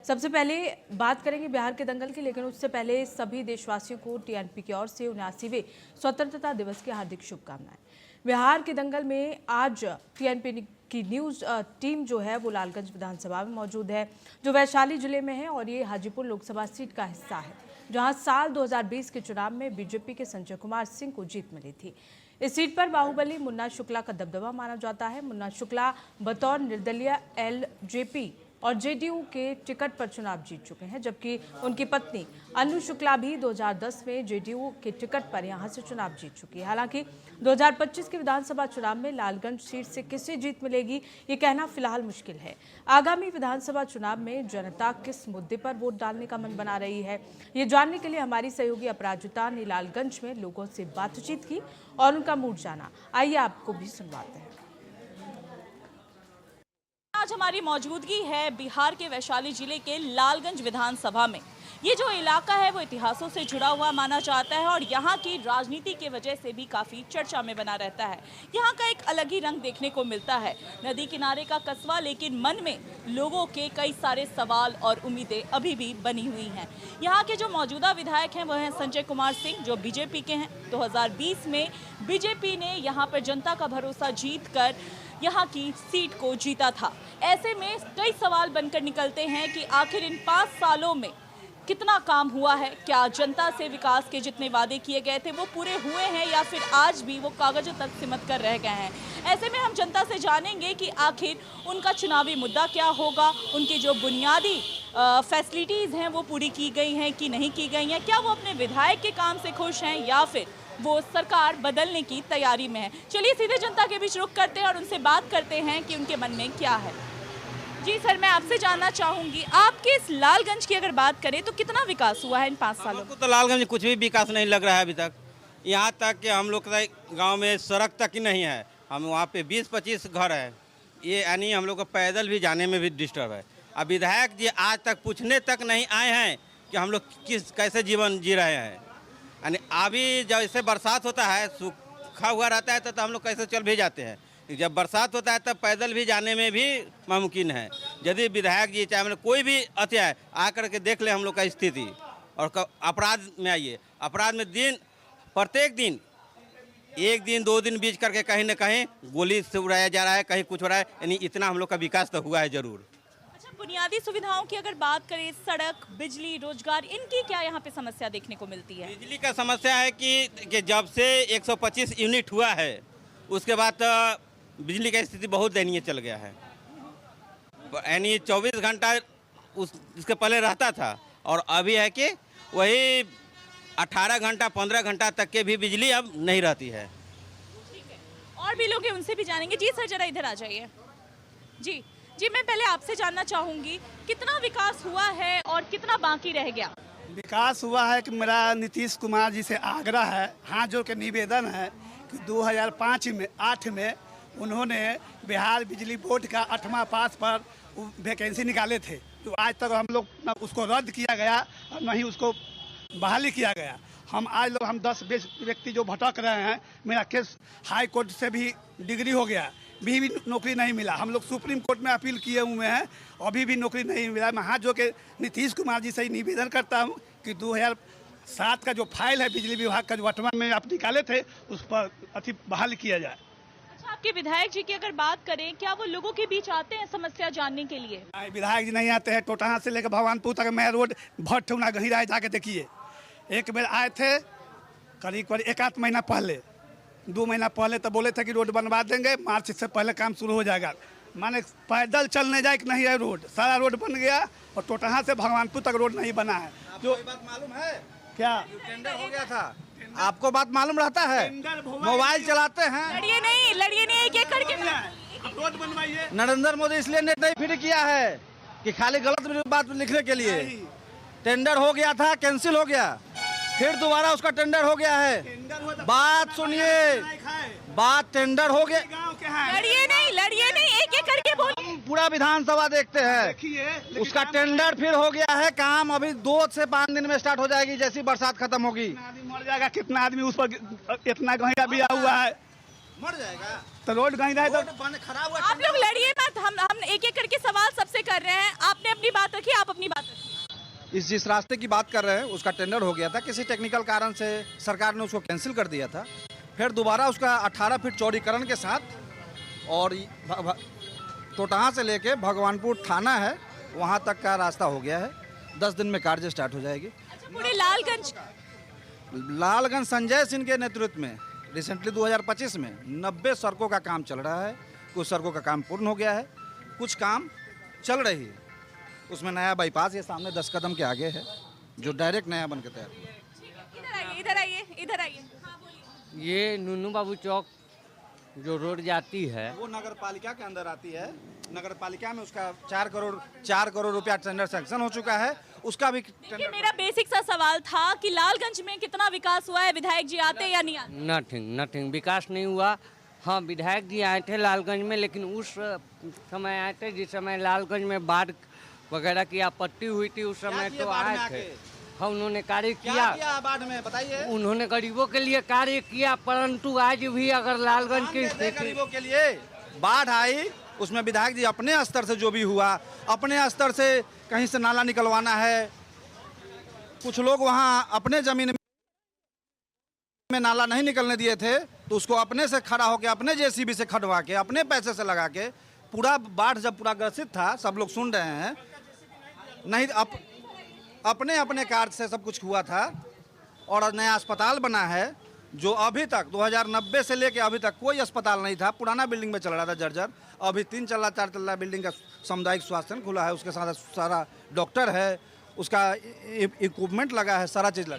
सबसे पहले बात करेंगे बिहार के दंगल की, लेकिन उससे पहले सभी देशवासियों को टीएनपी की ओर से 79वें स्वतंत्रता दिवस की हार्दिक शुभकामनाएं। बिहार के दंगल में आज टीएनपी की न्यूज टीम जो है वो लालगंज विधानसभा में मौजूद है, जो वैशाली जिले में है, और ये हाजीपुर लोकसभा सीट का हिस्सा है, जहां साल 2020 के चुनाव में बीजेपी के संजय कुमार सिंह को जीत मिली थी। इस सीट पर बाहुबली मुन्ना शुक्ला का दबदबा माना जाता है। मुन्ना शुक्ला बतौर निर्दलीय एलजेपी और जेडीयू के टिकट पर चुनाव जीत चुके हैं, जबकि उनकी पत्नी अनु शुक्ला भी 2010 में जेडीयू के टिकट पर यहां से चुनाव जीत चुकी है। हालांकि 2025 के विधानसभा चुनाव में लालगंज सीट से किसे जीत मिलेगी, ये कहना फिलहाल मुश्किल है। आगामी विधानसभा चुनाव में जनता किस मुद्दे पर वोट डालने का मन बना रही है, ये जानने के लिए हमारी सहयोगी अपराजिता ने लालगंज में लोगों से बातचीत की और उनका मूड जाना। आइए आपको भी सुनवाते हैं। आज हमारी मौजूदगी है बिहार के वैशाली जिले के लालगंज विधानसभा में। ये जो इलाका है वो इतिहासों से जुड़ा हुआ माना जाता है और यहाँ की राजनीति के वजह से भी काफ़ी चर्चा में बना रहता है। यहाँ का एक अलग ही रंग देखने को मिलता है। नदी किनारे का कस्बा, लेकिन मन में लोगों के कई सारे सवाल और उम्मीदें अभी भी बनी हुई हैं। यहाँ के जो मौजूदा विधायक हैं वह हैं संजय कुमार सिंह, जो बीजेपी के हैं। 2020 में बीजेपी ने यहाँ पर जनता का भरोसा जीत कर यहाँ की सीट को जीता था। ऐसे में कई सवाल बनकर निकलते हैं कि आखिर इन 5 सालों में कितना काम हुआ है, क्या जनता से विकास के जितने वादे किए गए थे वो पूरे हुए हैं या फिर आज भी वो कागजों तक सिमट कर रह गए हैं। ऐसे में हम जनता से जानेंगे कि आखिर उनका चुनावी मुद्दा क्या होगा, उनकी जो बुनियादी फैसिलिटीज़ हैं वो पूरी की गई हैं कि नहीं की गई हैं, क्या वो अपने विधायक के काम से खुश हैं या फिर वो सरकार बदलने की तैयारी में है। चलिए सीधे जनता के बीच रुख करते हैं और उनसे बात करते हैं कि उनके मन में क्या है। जी सर, मैं आपसे जानना चाहूंगी, आपके इस लालगंज की अगर बात करें तो कितना विकास हुआ है इन 5 सालों में? तो लालगंज में कुछ भी विकास नहीं लग रहा है अभी तक। यहाँ तक कि हम लोग का गांव में सड़क तक ही नहीं है। हम वहाँ पे 20-25 घर है, ये यानी हम लोग को पैदल भी जाने में भी डिस्टर्ब है। अब विधायक जी आज तक पूछने तक नहीं आए हैं कि हम लोग कैसे जीवन जी रहे हैं। यानी अभी जैसे बरसात होता है, सूखा हुआ रहता है तो हम लोग कैसे चल भी जाते हैं, जब बरसात होता है तब पैदल भी जाने में भी मुमकिन है। यदि विधायक जी चाहे मतलब कोई भी अत्याचार आकर के देख ले हम लोग का स्थिति, और अपराध में आइए, अपराध में प्रत्येक दिन 1 दिन 2 दिन बीच करके कहीं न कहीं गोली से उड़ाया जा रहा है, कहीं कुछ हो रहा है। यानी इतना हम लोग का विकास तो हुआ है जरूर। अच्छा, बुनियादी सुविधाओं की अगर बात करें, सड़क, बिजली, रोजगार, इनकी क्या यहाँ पे समस्या देखने को मिलती है? बिजली का समस्या है कि जब से 125 यूनिट हुआ है उसके बाद बिजली का स्थिति बहुत दयनीय चल गया है। यानी 24 घंटा इसके पहले रहता था और अभी है कि वही 18 घंटा 15 घंटा तक के भी बिजली अब नहीं रहती है। ठीक है, और भी लोग हैं, उनसे भी जानेंगे। जी सर, जरा इधर आ जाइए। जी जी, मैं पहले आपसे जानना चाहूँगी, कितना विकास हुआ है और कितना बाकी रह गया? विकास हुआ है कि मेरा नीतीश कुमार जी से आग्रह है, हाथ जोड़ के निवेदन है कि 2008 में उन्होंने बिहार बिजली बोर्ड का 8वां पास पर वैकेंसी निकाले थे, तो आज तक हम लोग न उसको रद्द किया गया और न ही उसको बहाली किया गया। हम 10-20 व्यक्ति जो भटक रहे हैं, मेरा केस हाई कोर्ट से भी डिग्री हो गया, भी नौकरी नहीं मिला। हम लोग सुप्रीम कोर्ट में अपील किए हुए हैं, अभी भी नौकरी नहीं मिला। मैं हाथ जोड़ के नीतीश कुमार जी से ही निवेदन करता हूँ कि 2007 का जो फाइल है बिजली विभाग का, जो वर्तमान में आप निकाले थे, उस पर बहाल किया जाए। अच्छा, आपके विधायक जी की अगर बात करें, क्या वो लोगों के बीच आते हैं समस्या जानने के लिए? विधायक जी नहीं आते हैं। टोटहा से लेकर भगवानपुर तक मैं रोड भट्ठुना गहिरा जाके देखिए। एक बार आए थे करीब 1-8 महीना पहले, 2 महीना पहले, तो बोले थे कि रोड बनवा देंगे, मार्च से पहले काम शुरू हो जाएगा। माने पैदल चलने जाए कि नहीं है रोड, सारा रोड बन गया और टोटहा से भगवानपुर तक रोड नहीं बना है। जो बात मालूम है क्या टेंडर हो गया था, आपको बात मालूम रहता है? मोबाइल चलाते हैं। लड़िए नहीं, एक एक करके रोड बनवाइए। नरेंद्र मोदी इसलिए नेट नहीं फ्री किया है कि खाली गलत बात लिखने के लिए। टेंडर हो गया था, कैंसिल हो गया, फिर दोबारा उसका टेंडर हो गया है। बात सुनिए, बात टेंडर हो गया। लड़िए नहीं, एक एक करके बोलिए। पूरा विधानसभा देखते हैं, उसका टेंडर फिर हो गया है। काम अभी 2 से 5 दिन में स्टार्ट हो जाएगी, जैसी बरसात खत्म होगी। मर जाएगा, कितना आदमी उस पर इतना गहरा बिया हुआ है, मर जाएगा। तो रोड गहरा है तो खराब हुआ। आप लोग लड़िए मत, हम एक एक करके सवाल सबसे कर रहे हैं। आपने अपनी बात रखी, आप अपनी बात इस जिस रास्ते की बात कर रहे हैं उसका टेंडर हो गया था, किसी टेक्निकल कारण से सरकार ने उसको कैंसिल कर दिया था। फिर दोबारा उसका 18 फीट चौड़ीकरण के साथ और टोटहा से लेके भगवानपुर थाना है वहाँ तक का रास्ता हो गया है। 10 दिन में कार्य स्टार्ट हो जाएगी। पूरे लालगंज संजय सिंह के नेतृत्व में रिसेंटली 2025 में 90 सड़कों का काम चल रहा है। कुछ सड़कों का काम पूर्ण हो गया है, कुछ काम चल रही है। उसमें नया बाईपास ये सामने 10 कदम के आगे है जो डायरेक्ट नया बन के तैयार हुआ। इधर आइए। हाँ, बोलिए। ये नूनू बाबू चौक जो रोड जाती है वो नगर पालिका के अंदर आती है। नगर पालिका में उसका 4 करोड़ रुपया टेंडर सैंक्शन हो चुका है। उसका भी देखिए, मेरा बेसिक सा सवाल था कि लालगंज में कितना विकास हुआ है, विधायक जी आते या नहीं आते? नथिंग विकास नहीं हुआ। हाँ, विधायक जी आए थे लालगंज में, लेकिन उस समय आए थे जिस समय लालगंज में बाढ़ वगैरह की आपत्ति हुई थी। उस समय तो आए थे। हाँ, उन्होंने कार्य किया बाढ़ में बताइए। उन्होंने गरीबों के लिए कार्य किया, परंतु आज भी अगर लालगंज की गरीबों के लिए बाढ़ आई उसमें विधायक जी अपने स्तर से जो भी हुआ, अपने स्तर से कहीं से नाला निकलवाना है। कुछ लोग वहाँ अपने जमीन में नाला नहीं निकलने दिए थे तो उसको अपने से खड़ा होकर अपने जेसीबी से खड़वा के अपने पैसे से लगा के पूरा बाढ़ जब पूरा ग्रसित था, सब लोग सुन रहे हैं, नहीं अपने अपने कार्य से सब कुछ हुआ था। और नया अस्पताल बना है जो अभी तक 2090 से लेके अभी तक कोई अस्पताल नहीं था। पुराना बिल्डिंग में चल रहा था जर्जर। अभी 3 तल्ला 4 तल्ला बिल्डिंग का सामुदायिक स्वास्थ्य खुला है। उसके साथ सारा डॉक्टर है, उसका इक्विपमेंट लगा है, सारा चीज़ लगा है।